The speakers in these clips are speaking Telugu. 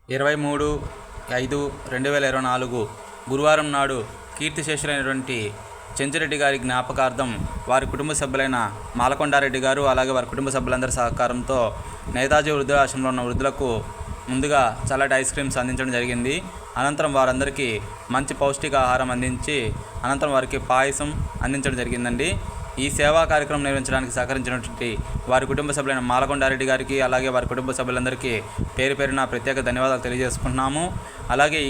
23/5/2024 గురువారం నాడు కీర్తిశేషులైనటువంటి చెంచురెడ్డి గారి జ్ఞాపకార్థం వారి కుటుంబ సభ్యులైన మాలకొండారెడ్డి గారు అలాగే వారి కుటుంబ సభ్యులందరి సహకారంతో నేతాజీ వృద్ధాశ్రమంలో ఉన్న వృద్ధులకు ముందుగా చల్లటి ఐస్ క్రీమ్స్ అందించడం జరిగింది. అనంతరం వారందరికీ మంచి పౌష్టికాహారం అందించి అనంతరం వారికి పాయసం అందించడం జరిగిందండి. ఈ సేవా కార్యక్రమం నిర్వహించడానికి సహకరించినటువంటి వారి కుటుంబ సభ్యులైన మాలకొండారెడ్డి గారికి అలాగే వారి కుటుంబ సభ్యులందరికీ పేరు పేరున ప్రత్యేక ధన్యవాదాలు తెలియజేసుకుంటున్నాము. అలాగే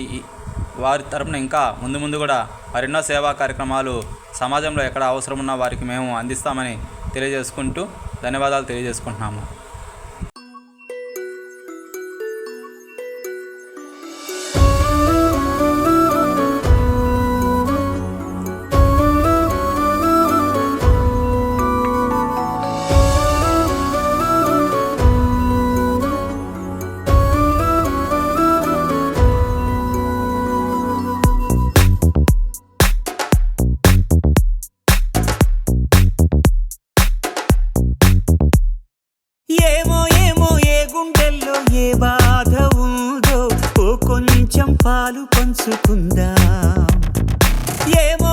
వారి తరపున ఇంకా ముందు కూడా మరెన్నో సేవా కార్యక్రమాలు సమాజంలో ఎక్కడ అవసరం ఉన్నా వారికి మేము అందిస్తామని తెలియజేసుకుంటూ ధన్యవాదాలు తెలియజేసుకుంటున్నాము. పాలు పంచుకుందాం. ఏమో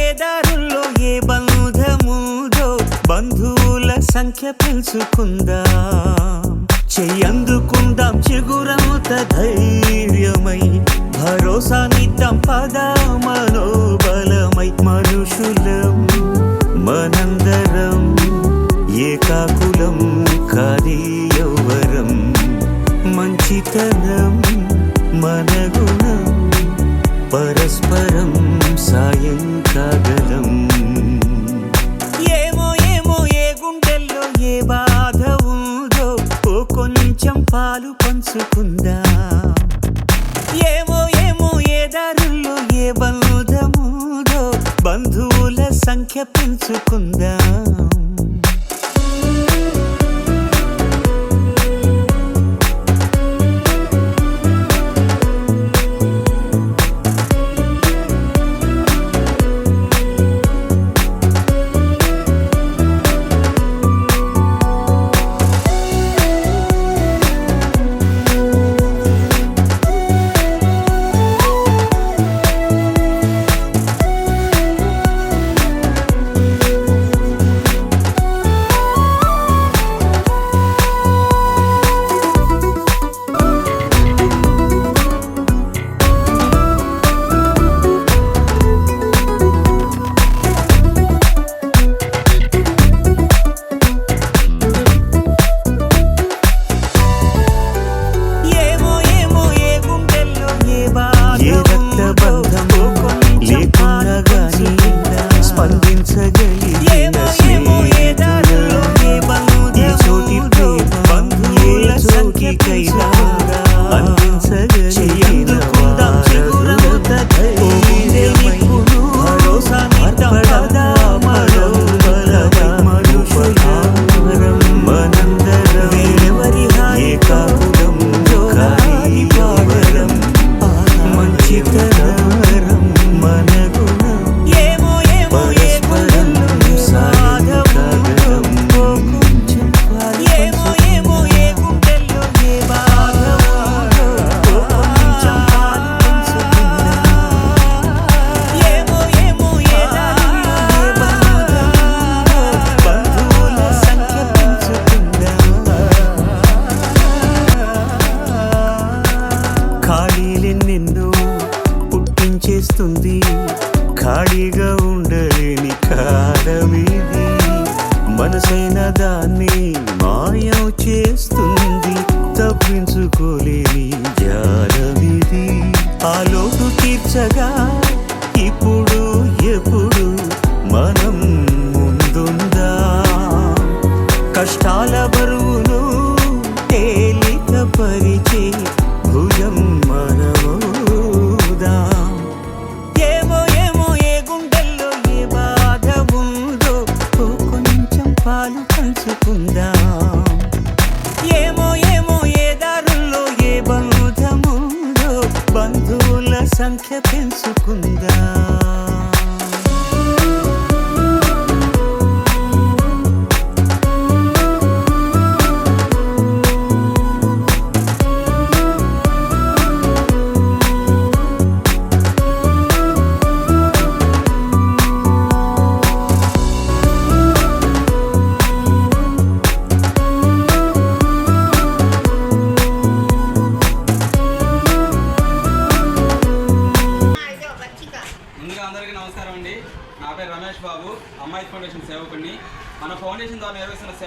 ఏ దారుల్లో ఏ బంధముదో బంధువుల సంఖ్య పెంచుకుందాం. చెయ్యందుకుందాం చిగురంత ధైర్యమై భరోసానిద్దాం పద మనోబలమై. మనుషులం మనందరం ఏకాకులం కాది యౌవరం. మంచితనం మన గుణం పరస్పరం సాయం కాగలం. ఏమో ఏ గుండెల్లో ఏ బాధ ఉందో ఓ కొంచెం పాలు పంచుకుందాం. ఏమో ఏ దారుల్లో ఏ బంధముదో బంధువుల సంఖ్య పెంచుకుందాం. ఖాళీగా ఉండలేని కాలమిది. మనసైన దాన్ని మాయం చేస్తుంది తప్పించుకోలేని జాలమిది. ఆ లోటు తీర్చగా ఇప్పుడు ఎప్పుడు మనం ముందుందా. కష్టాల బరువును తేలిక పరిచే భుజం మనమవుదా. ఏమో ఏ గుండెల్లో ఏ బాధ ఉందో ఓ కొంచెం పాలు పంచుకుందాం. ఏమో ఏ దారుల్లో ఏ బంధముందో బంధువుల సంఖ్య పెంచుకుందాం.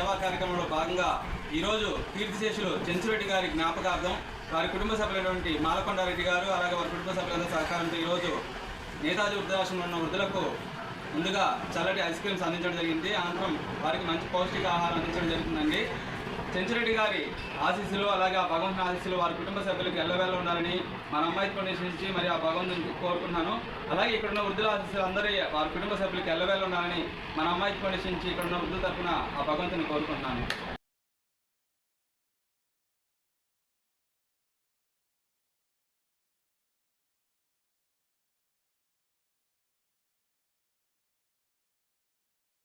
సేవా కార్యక్రమంలో భాగంగా ఈరోజు కీర్తిశేషులు చెంచురెడ్డి గారి జ్ఞాపకార్థం వారి కుటుంబ సభ్యులైనటువంటి మాలకొండారెడ్డి గారు అలాగే వారి కుటుంబ సభ్యులందరి సహకారంతో ఈరోజు నేతాజీ వృద్ధాశ్రమంలో ఉన్న వృద్ధులకు ముందుగా చల్లటి ఐస్ క్రీమ్స్ అందించడం జరిగింది. అనంతరం వారికి మంచి పౌష్టిక ఆహారం అందించడం జరుగుతుందండి. చెంచురెడ్డి గారి ఆశీస్సులు అలాగే ఆ భగవంతుని ఆశీస్సులు వారి కుటుంబ సభ్యులకు ఎల్లవేళ ఉండాలని మన అమ్మాయి ఫౌండేషన్ నుంచి మరియు ఆ భగవంతుని కోరుకుంటున్నాను. అలాగే ఇక్కడ ఉన్న వృద్ధుల ఆశీస్సులు అందరి వారి కుటుంబ సభ్యులకు ఎల్లవేళ ఉండాలని మన అమ్మాయి ఫౌండేషన్ నుంచి ఇక్కడ ఉన్న వృద్ధుల తరఫున ఆ భగవంతుని కోరుకుంటున్నాను.